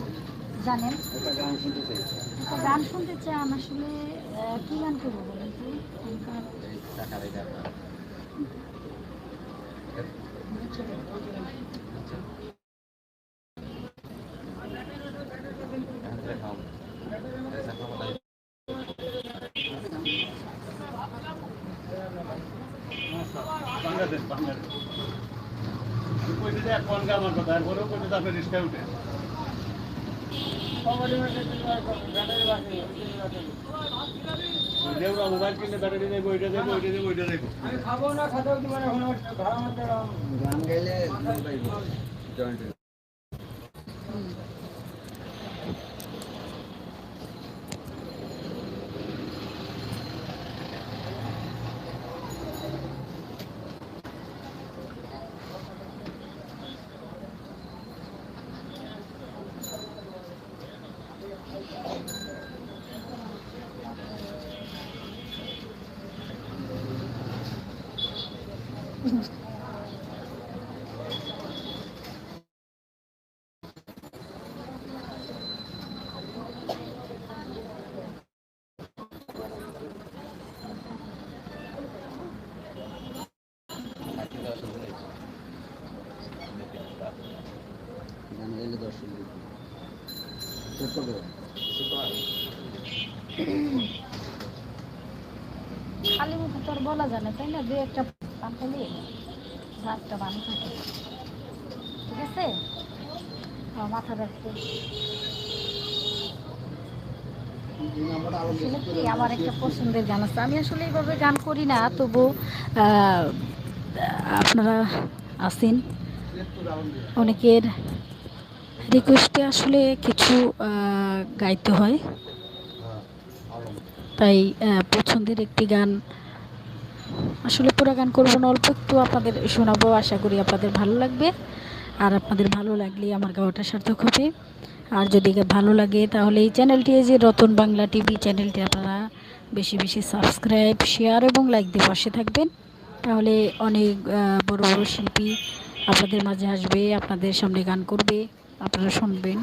B: জানেন।
H: একটা গান শুনতে চাই।
B: একটা গান শুনতে চান, আসলে কি গান করবো বলেন তো? এখনকার
C: এই টাকার এটা
H: বাংলাদেশ বাংলাদেশ কইতে যায় কোন গান আমার কথা, এরপরেও কইতে যায় আপনি রিস্কায় উঠে। দেউরা মোবাইল কিনলে ব্যাটারি দেবো, ওইটা দেবো, ওইটা দেবো, ওইটা দেবো। আমি খাবো না, খাতেও কি মানে গান গাইলে জয়েন্ট গান গাইলে দর্শক
B: খালি মুখে তো আর বলা যায় না, তাই না? দু একটা পান খালি ভাতটা বানি থাকে, ঠিক আছে? আমার মাথা রাখতে আসলে কি আমার একটা পছন্দের গান আছে। আমি আসলে এইভাবে গান করি না, তবু আপনারা আছেন, অনেকের রিকোয়েস্টে আসলে কিছু গাইতে হয়, তাই পছন্দের একটি গান আসলে পুরো গান করবো না, অল্প একটু আপনাদের শোনাবো। আশা করি আপনাদের ভালো লাগবে, আর আপনাদের ভালো লাগলে আমার গাওয়াটা সার্থক হবে। আর যদি ভালো লাগে তাহলে এই চ্যানেলটি, যে রতন বাংলা টিভি চ্যানেলটি, আপনারা বেশি বেশি সাবস্ক্রাইব, শেয়ার এবং লাইক দিয়ে পাশে থাকবেন। তাহলে অনেক বড় বড় শিল্পী আপনাদের মাঝে আসবে, আপনাদের সামনে গান করবে, আপনারা শুনবেন।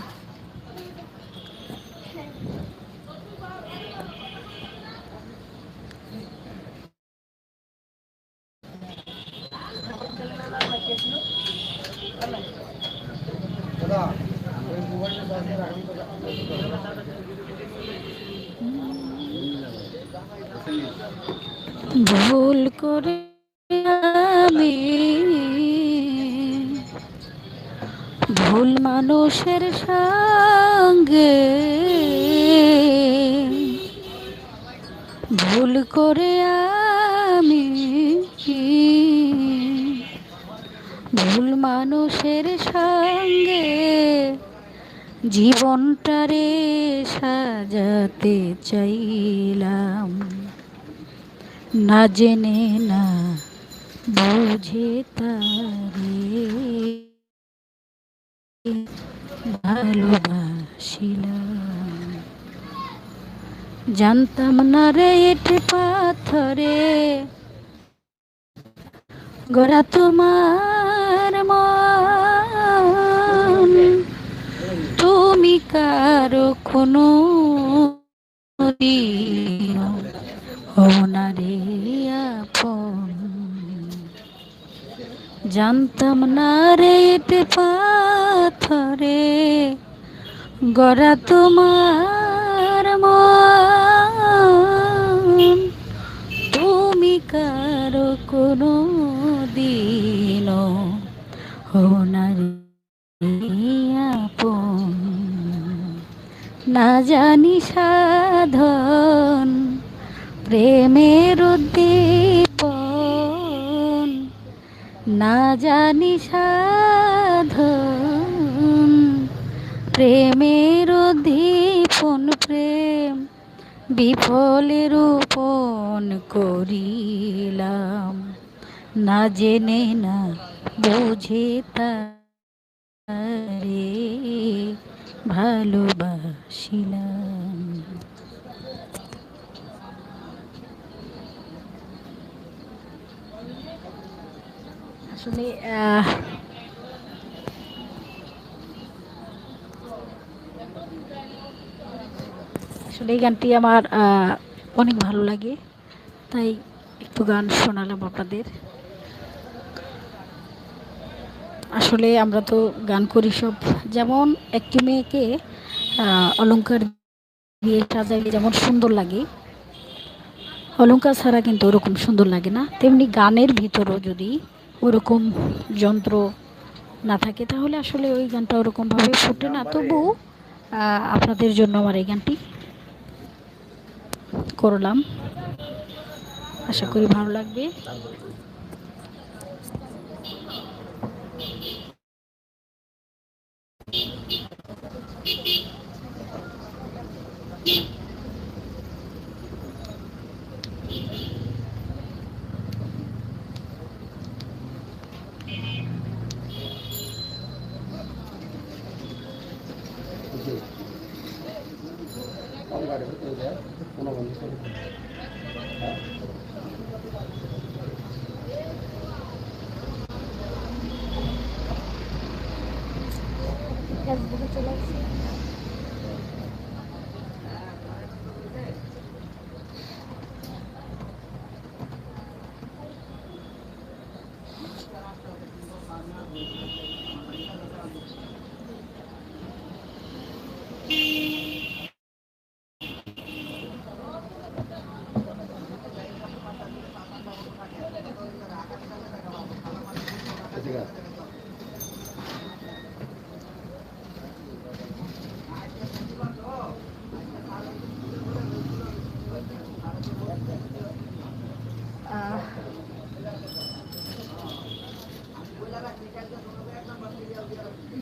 B: ভুল করে আমি
A: ভুল মানুষের সঙ্গে ভুল করে আমি ভুল মানুষের সঙ্গে জীবনটারে সাজাতে চাইলাম, না জেনে না বুঝে তারে ভালোবাসিলাম। জানতাম না রে এট পাথরে গড়া তোমার মন, তুমি কারো কোনো ওনারে আপন। জানতাম না রে এট পাথরে গড়া তোমার মন, তুমি কারো কোনো দিন ওনারে আপন। না জানি সাধন প্রেমের উদ্দীপন, না জানি সাধন প্রেমের উদ্দীপন, প্রেম বিফলে রূপন করিলাম, না জেনে না বুঝে তারে ভালোবাসিলাম। আসলে আসলে এই গানটি আমার অনেক ভালো লাগে, তাই একটু গান শোনালাম আপনাদের। আসলে আমরা তো গান করি সব, যেমন একটি মেয়েকে অলংকার দিয়ে সাজাইলে যেমন সুন্দর লাগে, অলংকার ছাড়া কিন্তু ওরকম সুন্দর লাগে না, তেমনি গানের ভিতরও যদি ওরকম যন্ত্র না থাকে তাহলে আসলে ওই গানটা ওরকমভাবে ফুটে না। তবু আপনাদের জন্য আমার এই গানটি করলাম, আশা করি ভালো লাগবে।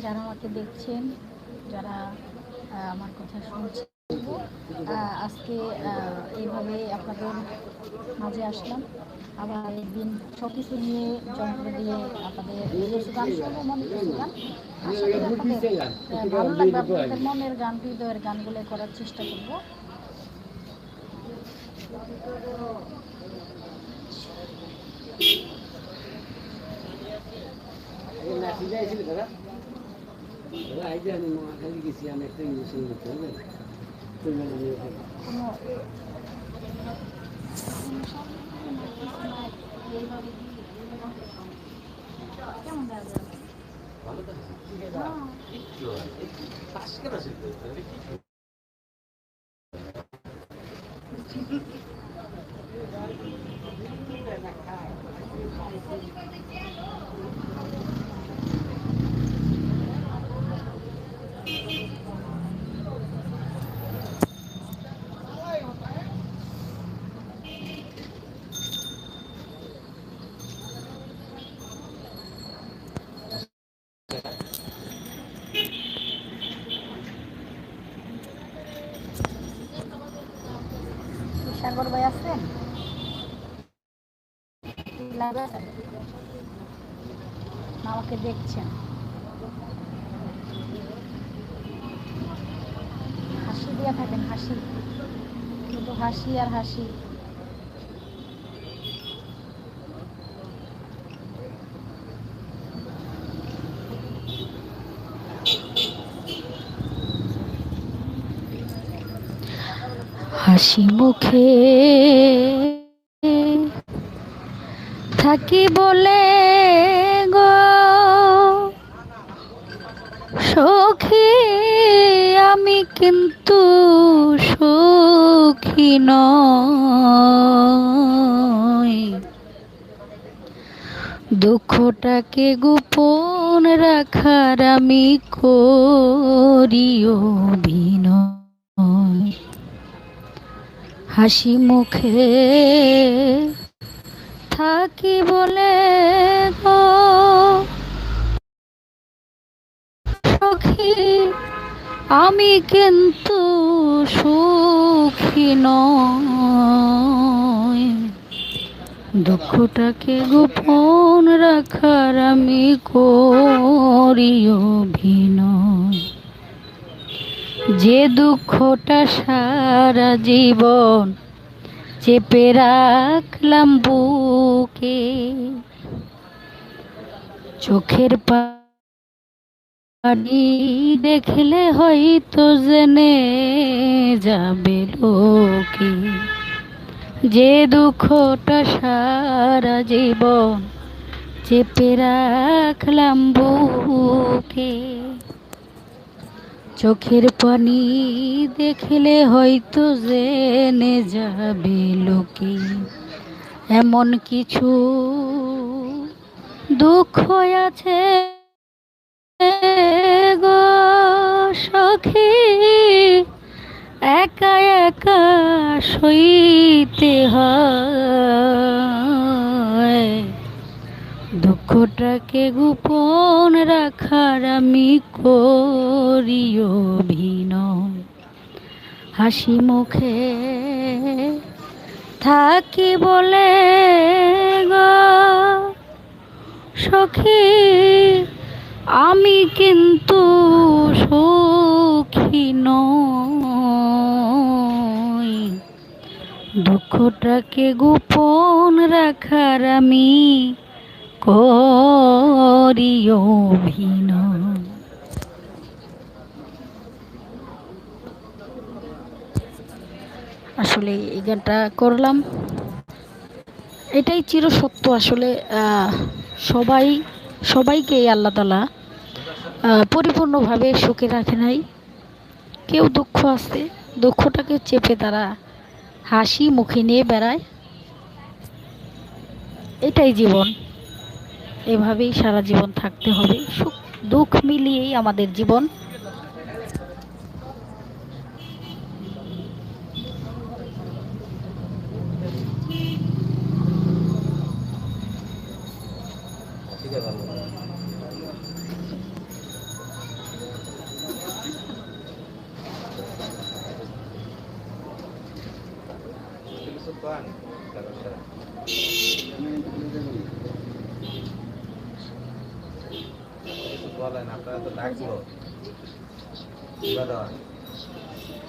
A: যারা আমাকে দেখছেন, যারা আমার কথা শুনছেন, আজকে এইভাবে আপনাদের মাঝে আসলাম। আবার একদিন সব কিছু নিয়ে যন্ত্র দিয়ে আপনাদের নিজস্ব গান শুনবো, মনে কিছু গান। আশা করি আপনাদের ভালো লাগবে, আপনাদের মনের গান, হৃদয়ের গানগুলো করার চেষ্টা করবো।
B: সাগর ভাই আছেন? লাইভে আছেন? না আমাকে দেখছেন? হাসি দিয়া থাকেন, হাসি, শুধু হাসি আর হাসি।
A: হাসি মুখে থাকি বলে গো সখী, আমি কিন্তু সুখী নই। দুঃখটাকে গোপন রাখার আমি করি অভিনয়। হাসি মুখে থাকি বলে গো সখী, আমি কিন্তু সুখী নই। দুঃখটাকে গোপন রাখার আমি করি অভিনয়। যে দুঃখটা সারা জীবন চেপে রাখলাম বুকে, চোখের পানি দেখলে হয়তো জেনে যাবে লোকে। যে দুঃখটা সারা জীবন চেপে রাখলাম বুকে, চোখের পানি দেখলে হয়তো জেনে যাবে লোকে। এমন কিছু দুঃখ আছে গো সখী, একা একা সইতে হয়। দুঃখটাকে গোপন রাখার আমি করি অভিনয়। হাসি মুখে থাকি বলে গো সখী, আমি কিন্তু সুখী নই। দুঃখটাকে গোপন রাখার আমি করি অভিনয়। আসলে এই গানটা করলাম, এটাই চিরসত্য। আসলে সবাইকে আল্লাহ তাআলা পরিপূর্ণভাবে সুখে রাখে নাই। কেউ দুঃখ আছে, দুঃখটাকে চেপে তারা হাসি মুখে নিয়ে বেড়ায়। এটাই জীবন, এভাবেই সারা জীবন থাকতে হবে। সুখ দুঃখ মিলিয়েই আমাদের জীবন।
C: বলেন আপনারা তো ডাকলো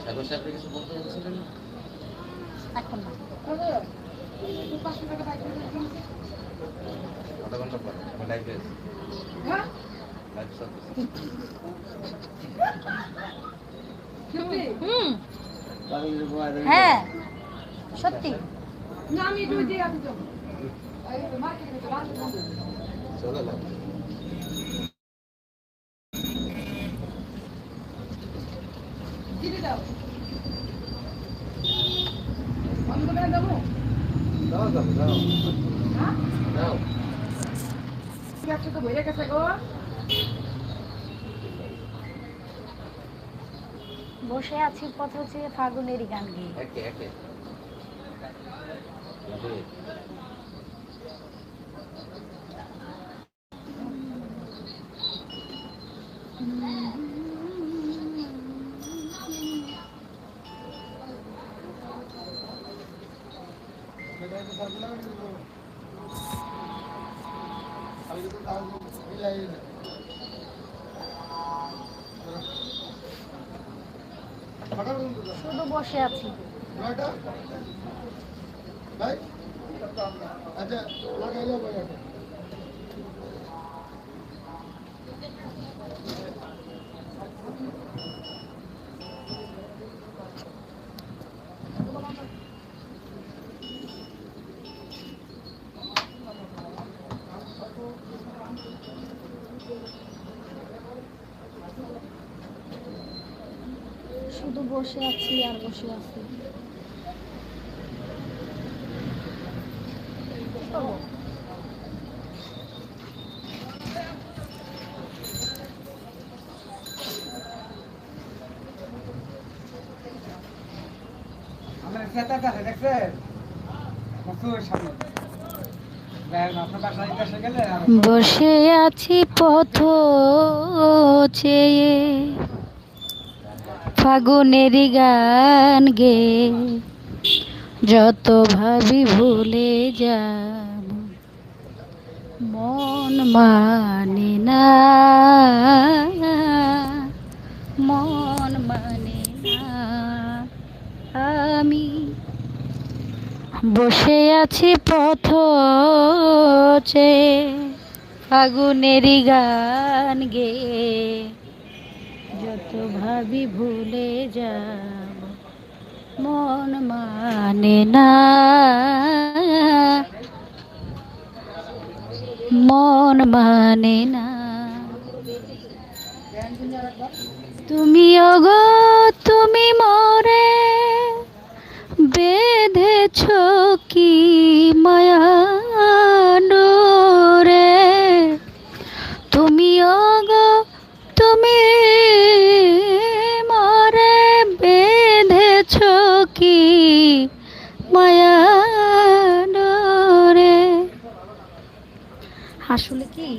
C: সাগর সাহেব কিছু বলতে বলছিলেন
B: এখন না,
C: আধা ঘন্টা পরে আমি লাইভে আছি। লাইভ
B: হ্যাঁ সত্যি।
C: চলে যাও। দাও দাও দাও দাও।
B: বসে আছি কথা হচ্ছে ফাগুনেরই গান গিয়ে।
C: একে একে
B: শুধু বসে আছি।
H: আচ্ছা লাগাইলে বইটা
B: শুধু বসে আছি আর বসে আছি।
H: আমরা খেতাটা দেখছেন কত সামনে আপনার বাসায় এসে গেলে
A: বসে আছি পথ চেয়ে ফাগুনের গান গে, যত ভাবি ভুলে যাব মন মানে না, মন মানে না। আমি বসে আছি পথ চেয়ে ফাগুনের গান গে, যত ভাবি ভুলে যাব মন মানে না, মন মানে না। তুমি ওগো তুমি মরে বেঁধেছ কি মায়া ডোরে, তুমি ওগো তুমি মরে বেঁধেছ কি মায়া ডোরে। আসলে কি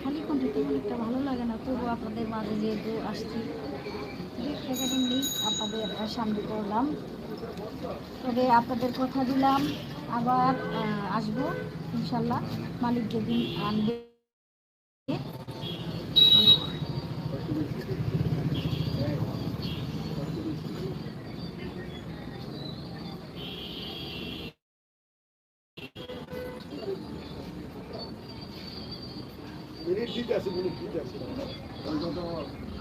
A: খালি কণ্ঠে তেমন একটা ভালো লাগে না, তবু আপনাদের মাঝে যেহেতু আসছি সেখানে আপনাদের সামনে করলাম। তবে আপনাদের কথা দিলাম আবার আসবো ইনশাল্লাহ, মালিক যেদিন আনবে।
H: মিনিট দিতে আছে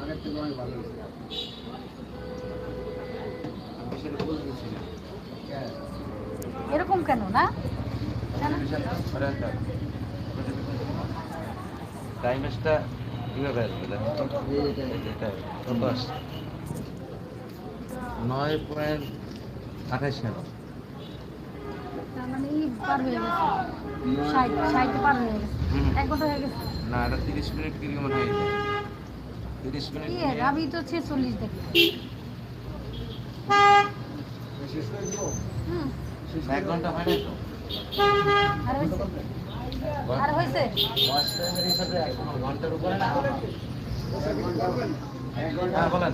H: আগের থেকে অনেক ভালো হয়েছে।
B: এরকম কেন না?
C: টাইমেসটা কিভাবে আসবে? 9.28 মিনিট।
B: তার মানে পার হয়ে গেছে, 60 পার হয়ে গেছে, 1 ঘন্টা হয়ে গেছে।
C: না, এটা 30 মিনিট কি মনে হয়? 30 মিনিট
B: কি এর? আমি তো 46 দেখি। হুম,
C: 1 ঘন্টা হয় না তো?
B: আর হয়েছে? আর হয়েছে?
C: হিসাবে ঘন্টার উপরে না। হ্যাঁ বলেন।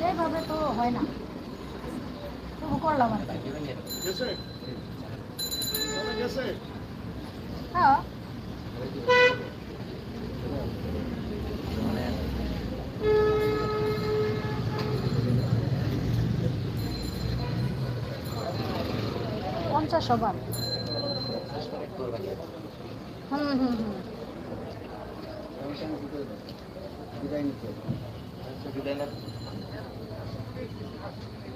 B: এইভাবে তো হয় না, তবু করলাম আর কি। হ্যাঁ, পঞ্চাশ সবার। হুম হুম হুম।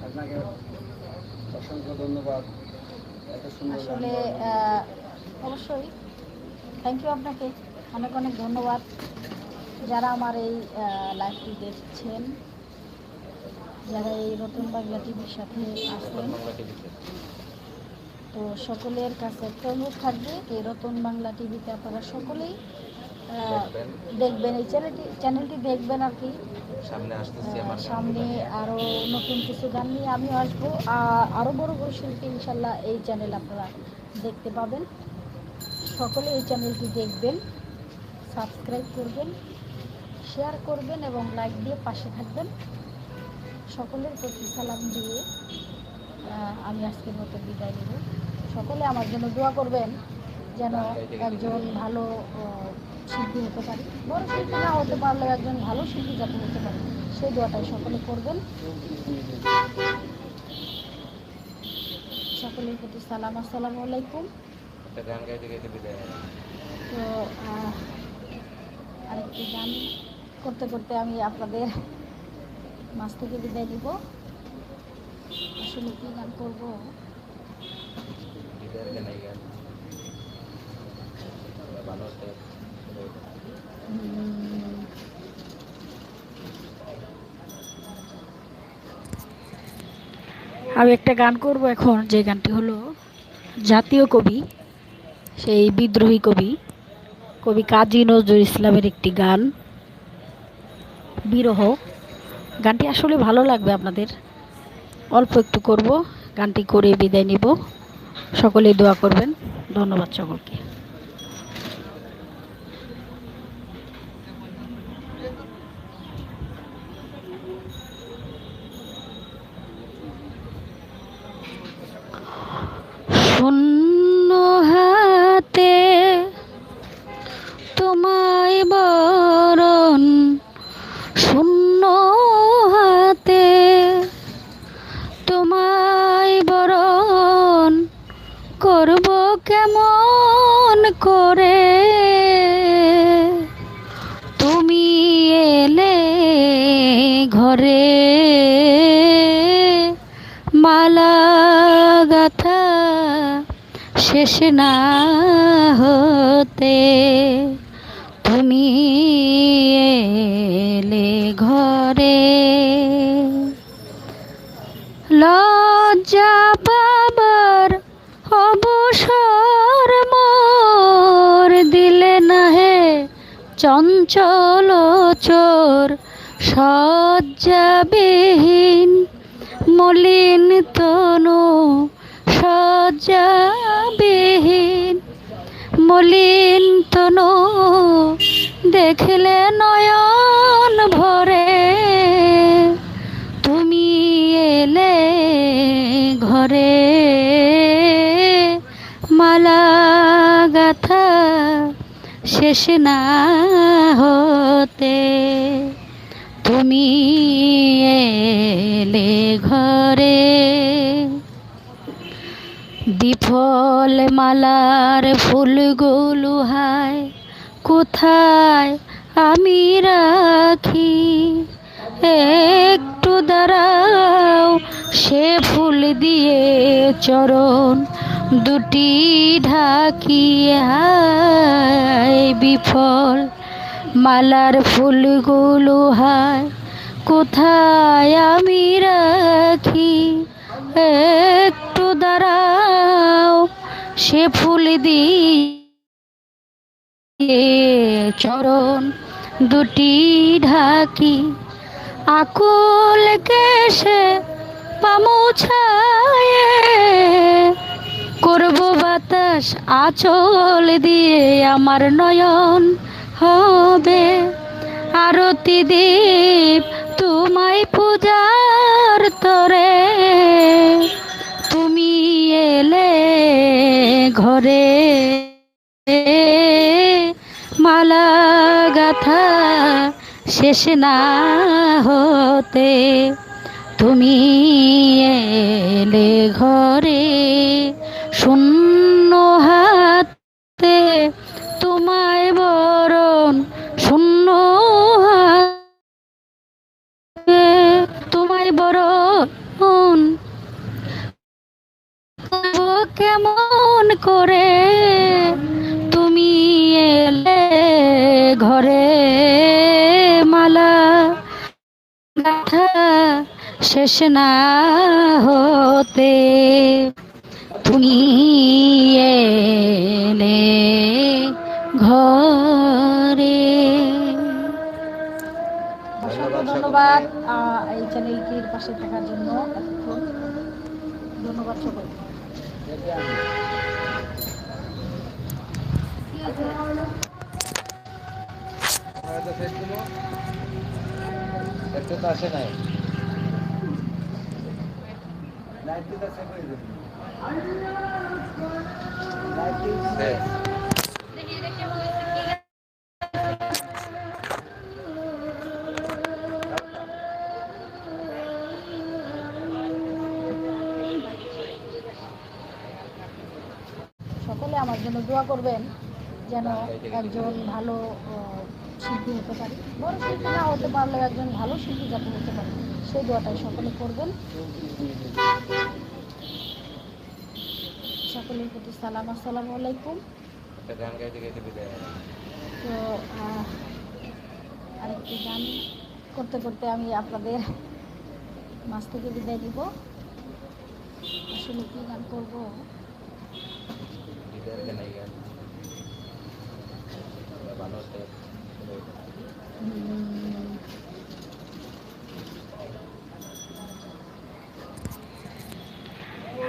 H: আপনাকে অসংখ্য ধন্যবাদ। এত সুন্দর
B: আসলে
A: অবশ্যই থ্যাংক ইউ আপনাকে, অনেক অনেক ধন্যবাদ যারা আমার এই লাইভটি দেখছেন, যারা এই নতুন বাংলা টিভির সাথে আছেন। তো সকলের কাছে একটা অনুরোধ থাকবে, এই রতন বাংলা টিভিতে আপনারা সকলেই দেখবেন, এই চ্যানেলটি দেখবেন আর কি। সামনে আরও নতুন কিছু গান নিয়ে আমিও আসবো, আরও বড় বড় শিল্পী ইনশাল্লাহ এই চ্যানেল আপনারা দেখতে পাবেন। সকলে এই চ্যানেলটি দেখবেন, সাবস্ক্রাইব করবেন, শেয়ার করবেন এবং লাইক দিয়ে পাশে থাকবেন। সকলের প্রতি সালাম দিয়ে আমি আজকের মতো বিদায় নেব। সকলে আমার জন্য দোয়া করবেন যেন একজন ভালো শিল্পী হতে পারি, বড় শিল্পী না হতে পারলেও একজন ভালো শিল্পী যাতে হতে পারে, সেই দোয়াটাই সকলে করবেন। সকলের প্রতি সালাম, আসসালামু আলাইকুম। তো আরেকটি গান করতে করতে আমি আপনাদের মাঝ থেকে বিদায় দিব। আসলে কি গান করবো, আমি একটা গান করব এখন, যে গানটি হলো জাতীয় কবি, সেই বিদ্রোহী কবি কাজী নজরুল ইসলামের একটি গান বিরহ। গানটি আসলে ভালো লাগবে আপনাদের, অল্প একটু করব, গানটি করে বিদায় নিব। সকলেই দোয়া করবেন, ধন্যবাদ সকলকে। শূন্য হাতে তোমায় বরণ, শূন্য হাতে তোমায় বরণ করব কেমন করে, তুমি এলে ঘরে মালা গাথা শেষ না হতে, তুমি এলে ঘরে লজ্জা পাবার অবসর মোর দিলে না হে চঞ্চল চোর, শয্যাবিহীন মলিন তনু, শয্যাবিহীন মলিন তনু দেখলে নয়ন ভরে, তুমি এলে ঘরে মালা গাথা শেষ না হতে, তুমি এলে ঘরে বিফল মালার ফুলগুলো হায় কোথায় আমি রাখি, একটু দাঁড়াও সে ফুল দিয়ে চরণ দুটি ঢাকি, হায় বিফল মালার ফুলগুলো হায় কোথায় আমি রাখি, একটু দাঁড়াও সে ফুল দিয়ে চরণ দুটি ঢাকি, আকুল কেশে পামুছায়ে করব বাতাস আঁচল দিয়ে, আমার নয়ন হবে আরতি দীপ তোমায় পূজার তরে, তুমি এলে ঘরে মালা গাথা শেষ না হতে, তুমি এলে ঘরে শূন্য হাতে তোমায় বরণ, শূন্য হাতে তোমায় বরণ কেমন কেমন করে তুমি এলে ঘরে, মালা গাথা শেষ না হতে তুমি এলে ঘরে। অসংখ্য ধন্যবাদ এই চ্যানেলটির পাশে থাকার জন্য। এতক্ষণ ধন্যবাদ সকলকে।
D: দেখতে তো আসে নাই। হ্যাঁ।
A: সকলে আমার জন্য দোয়া করবেন যেন একজন ভালো শিল্পী হতে পারি, বড় শিল্পী না হতে পারলেও একজন ভালো শিল্পী যাতে হতে পারে সেই দোয়াটাই সকলে করবেন। সকলের প্রতি সালাম, আসসালামু আলাইকুম।
D: গান গাইতে গাইতে বিদায়।
A: তো আরেকটি গান করতে করতে আমি আপনাদের মাঝ থেকে বিদায় দিব। আসলে কি গান করবো
D: বিদায়ের গান এই গান ভালো হতে।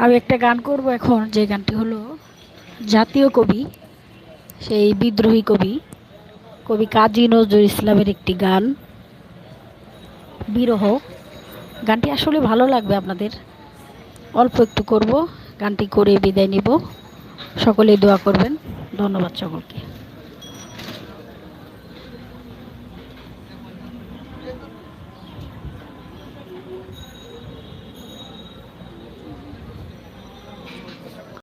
A: আমি একটা গান করব এখন, যে গানটি হলো জাতীয় কবি, সেই বিদ্রোহী কবি কবি কাজী নজরুল ইসলামের একটি গান বিরহ। গানটি আসলে ভালো লাগবে আপনাদের। অল্প একটু করব, গানটি করে বিদায় নিব। সকলেই দোয়া করবেন। ধন্যবাদ সকলকে।